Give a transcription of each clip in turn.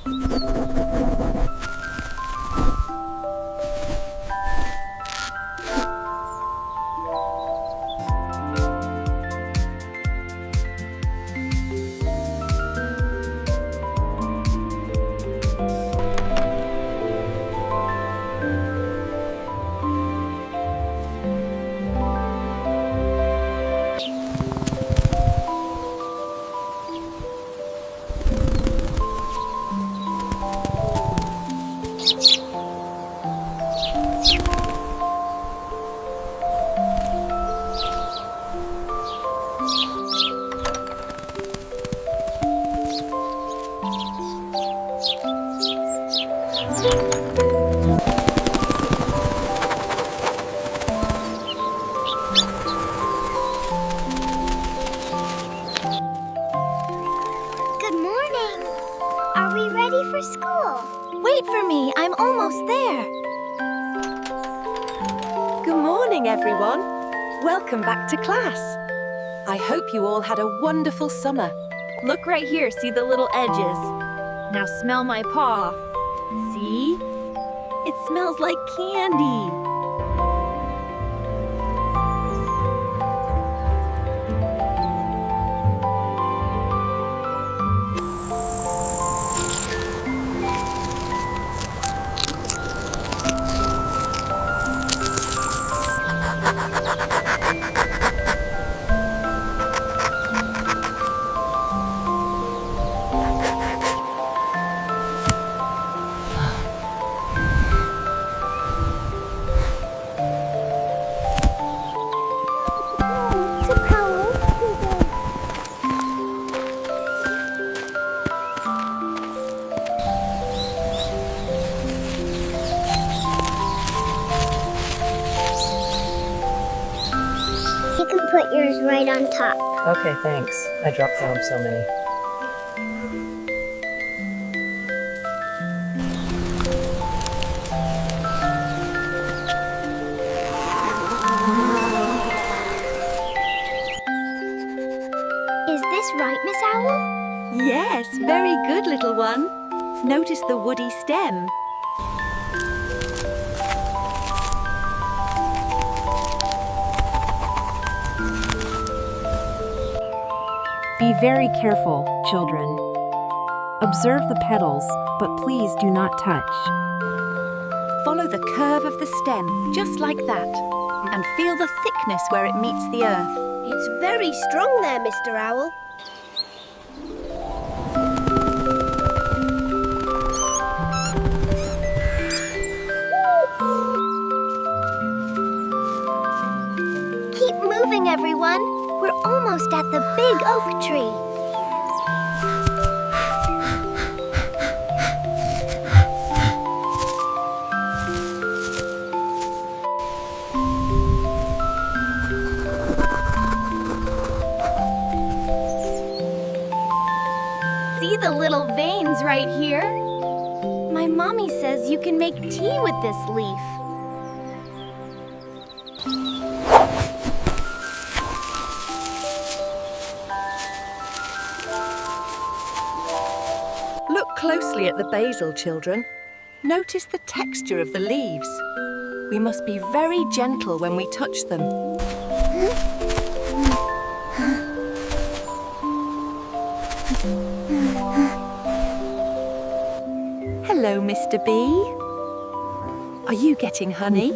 Good morning. Are we ready for school? Wait for me, I'm almost there. Good morning, everyone. Welcome back to class. I hope you all had a wonderful summer. Look right here, see the little edges? Now smell my paw. See? It smells like candy. You can put yours right on top. Okay, thanks. I dropped down so many. Is this right, Miss Owl? Yes, very good, little one. Notice the woody stem. Be very careful, children. Observe the petals, but please do not touch. Follow the curve of the stem, just like that, and feel the thickness where it meets the earth. It's very strong there, Mr. Owl. Keep moving, everyone. We're almost at the big oak tree. See the little veins right here? My mommy says you can make tea with this leaf. Look closely at the basil, children. Notice the texture of the leaves. We must be very gentle when we touch them. Hello, Mr. Bee. Are you getting honey?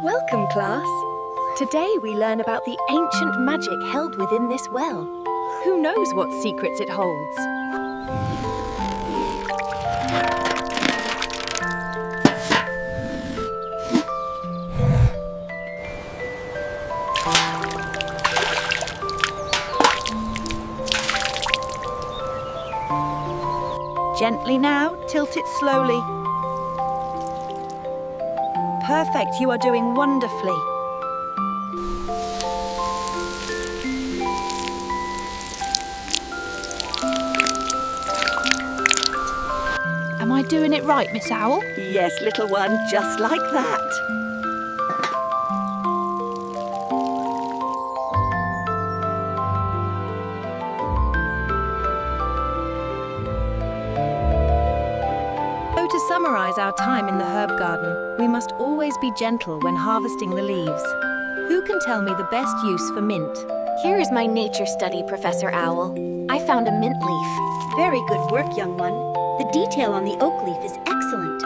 Welcome, class. Today we learn about the ancient magic held within this well. Who knows what secrets it holds? Gently now, tilt it slowly. perfect. You are doing wonderfully. Am I doing it right, Miss Owl? Yes, little one, just like that. So to summarize our time in the herb garden, we must always be gentle when harvesting the leaves. Who can tell me the best use for mint? Here is my nature study, Professor Owl. I found a mint leaf. Very good work, young one. The detail on the oak leaf is excellent.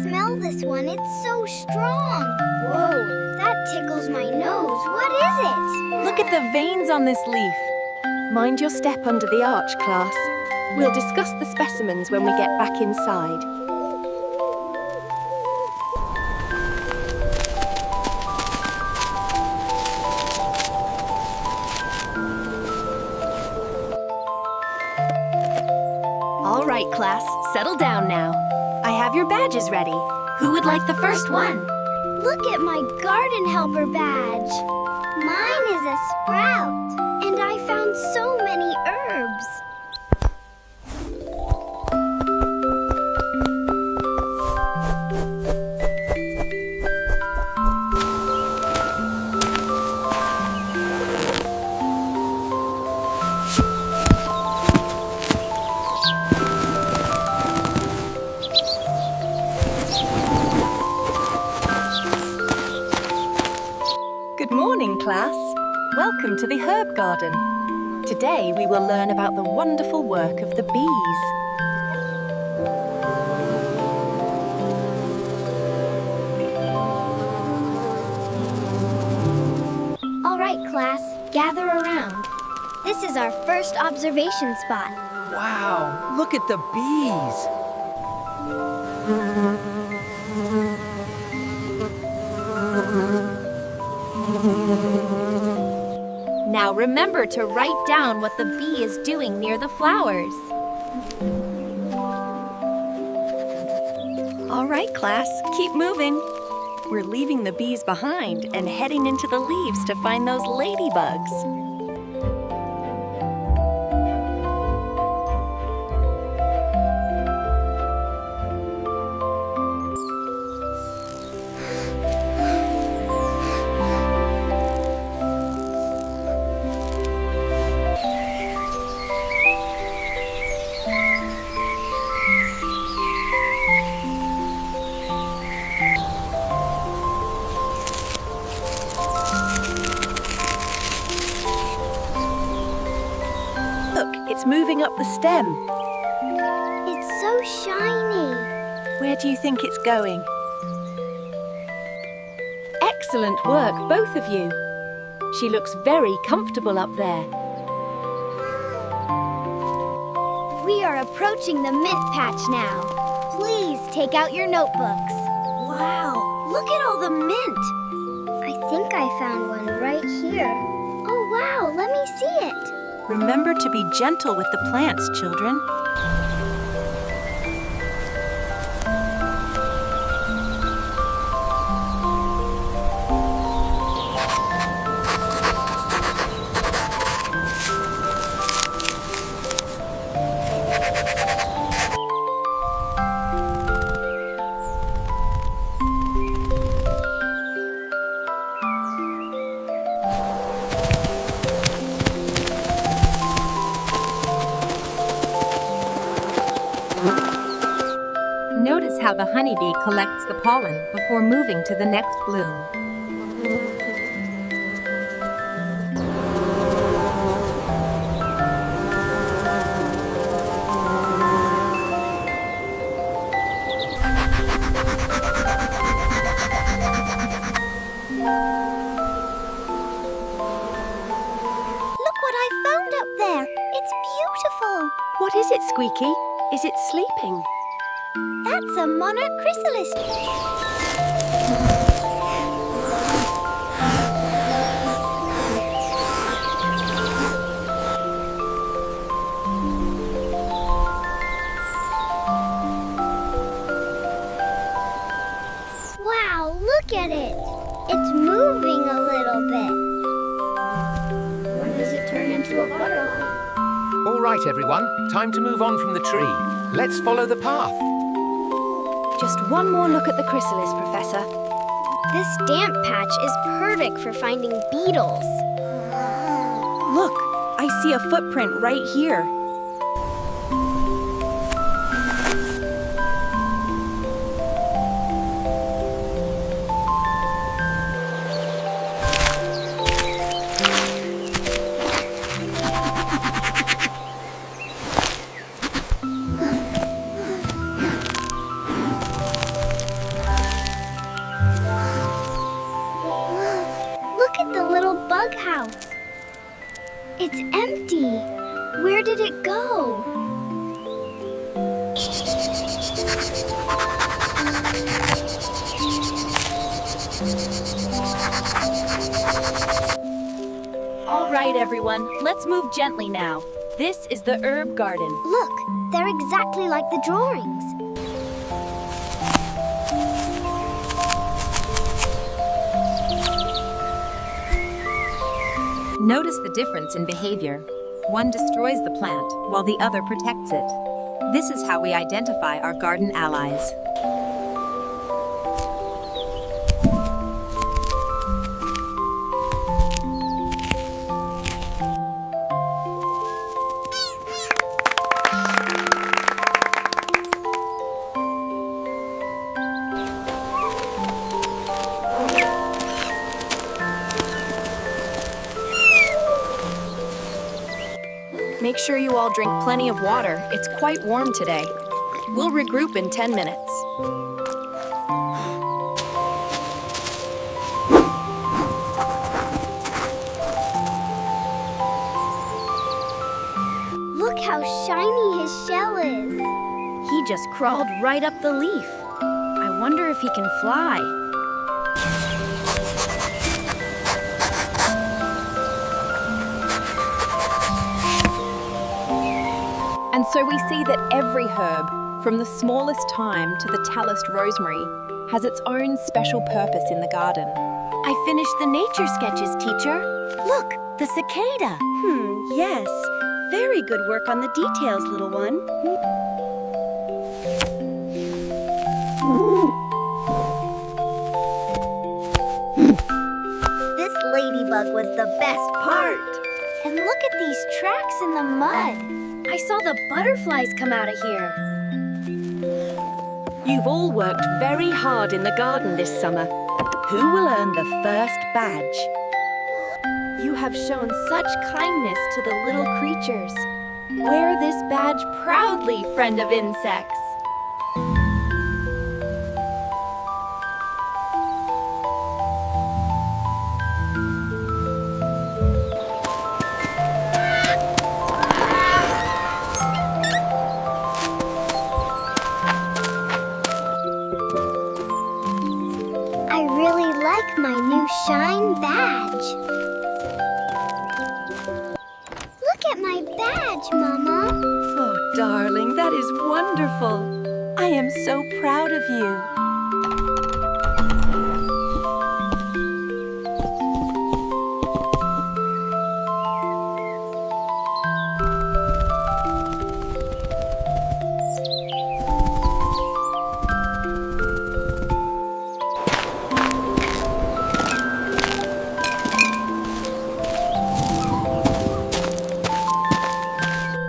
Smell this one, it's so strong. Whoa, that tickles my nose. What is it? Look at the veins on this leaf. Mind your step under the arch, class. We'll discuss the specimens when we get back inside. All right, class, settle down now. I have your badges ready. Who would like the first one? Look at my garden helper badge. Mine is a sprout, and I found so many herbs. Good morning, class. Welcome to the herb garden. Today we will learn about the wonderful work of the bees. All right, class, gather around. This is our first observation spot. Wow, look at the bees. Now remember to write down what the bee is doing near the flowers. All right, class, keep moving. We're leaving the bees behind and heading into the leaves to find those ladybugs. Look, it's moving up the stem. It's so shiny. Where do you think it's going? Excellent work, both of you. She looks very comfortable up there. We are approaching the mint patch now. Please take out your notebooks. Wow, look at all the mint. I think I found one right here. Oh, wow, let me see it. Remember to be gentle with the plants, children. Notice how the honeybee collects the pollen before moving to the next bloom. Look what I found up there. It's beautiful. What is it, Squeaky? Is it sleeping? That's a monarch chrysalis. Look at it. It's moving a little bit. When does it turn into a butterfly? All right, everyone. Time to move on from the tree. Let's follow the path. Just one more look at the chrysalis, Professor. This damp patch is perfect for finding beetles. Look, I see a footprint right here. Look at the little bug house. It's empty. Where did it go? All right, everyone, let's move gently now. This is the herb garden. Look, they're exactly like the drawings. Notice the difference in behavior. One destroys the plant, while the other protects it. This is how we identify our garden allies. Make sure you all drink plenty of water. It's quite warm today. We'll regroup in 10 minutes. Look how shiny his shell is. He just crawled right up the leaf. I wonder if he can fly. And so we see that every herb, from the smallest thyme to the talloused rosemary, has its own special purpose in the garden. I finished the nature sketches, teacher. Look, the cicada. Yes. Very good work on the details, little one. This ladybug was the best part. And look at these tracks in the mud. I saw the butterflies come out of here. You've all worked very hard in the garden this summer. Who will earn the first badge? You have shown such kindness to the little creatures. Wear this badge proudly, friend of insects. I really like my new shine badge. Look at my badge, Mama. Oh, darling, that is wonderful. I am so proud of you.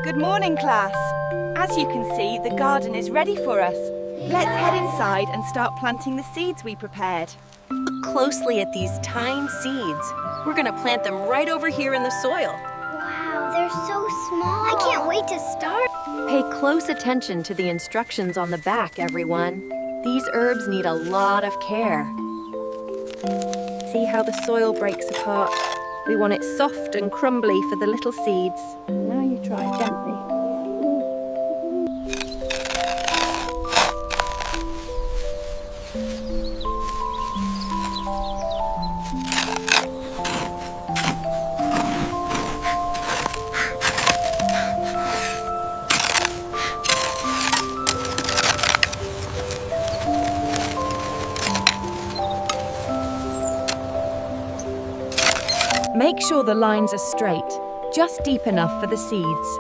Good morning, class. As you can see, the garden is ready for us. Let's head inside and start planting the seeds we prepared. Look closely at these tiny seeds. We're going to plant them right over here in the soil. Wow, they're so small. I can't wait to start. Pay close attention to the instructions on the back, everyone. These herbs need a lot of care. See how the soil breaks apart? We want it soft and crumbly for the little seeds. Now you try gently. sure the lines are straight, just deep enough for the seeds.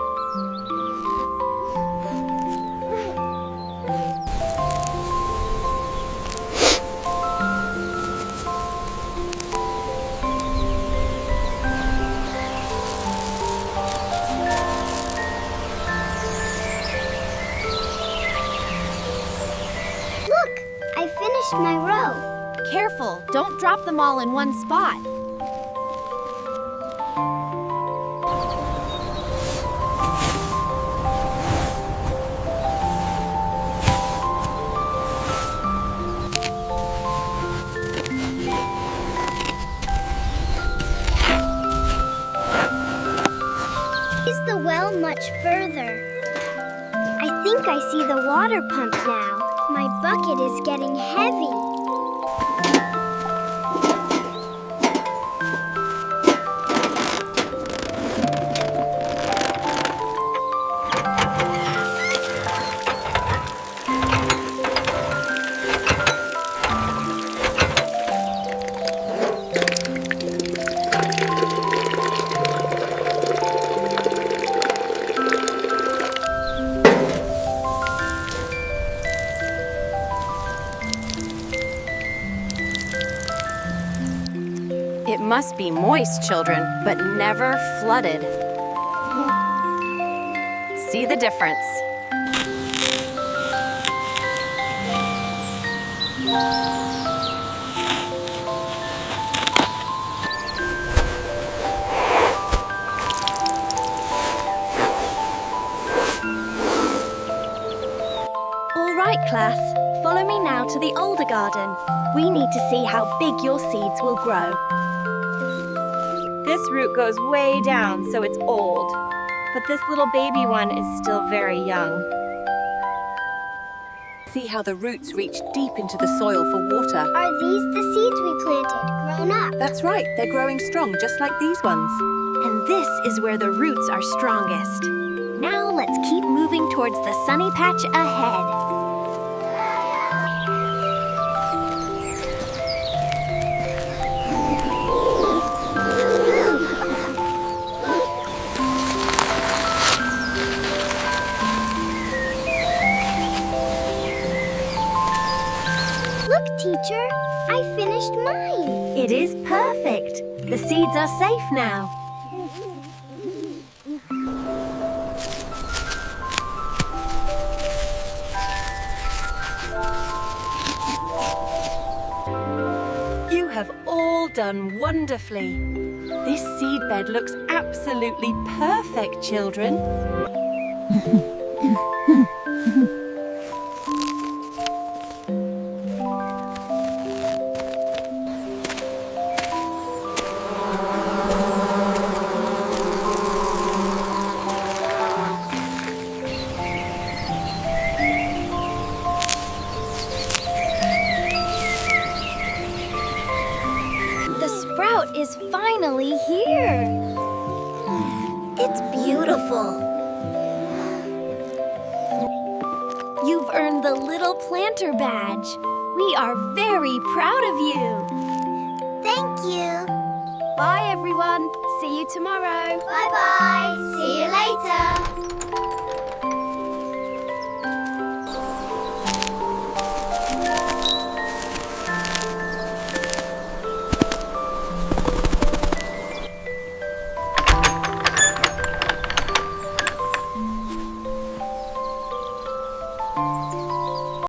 Look, I finished my row. Careful, don't drop them all in one spot. Is the well much further? I think I see the water pump now. My bucket is getting heavy. It must be moist, children, but never flooded. See the difference. All right, class. Follow me now to the older garden. We need to see how big your seeds will grow. This root goes way down, so it's old. But this little baby one is still very young. See how the roots reach deep into the soil for water. Are these the seeds we planted, grown up? That's right, they're growing strong, just like these ones. And this is where the roots are strongest. Now let's keep moving towards the sunny patch ahead. Look, teacher, I finished mine. It is perfect. The seeds are safe now. You have all done wonderfully. This seed bed looks absolutely perfect, children. The sprout is finally here. It's beautiful. You've earned the Little Planter Badge. We are very proud of you. Thank you. Bye, everyone. See you tomorrow. Bye-bye. See you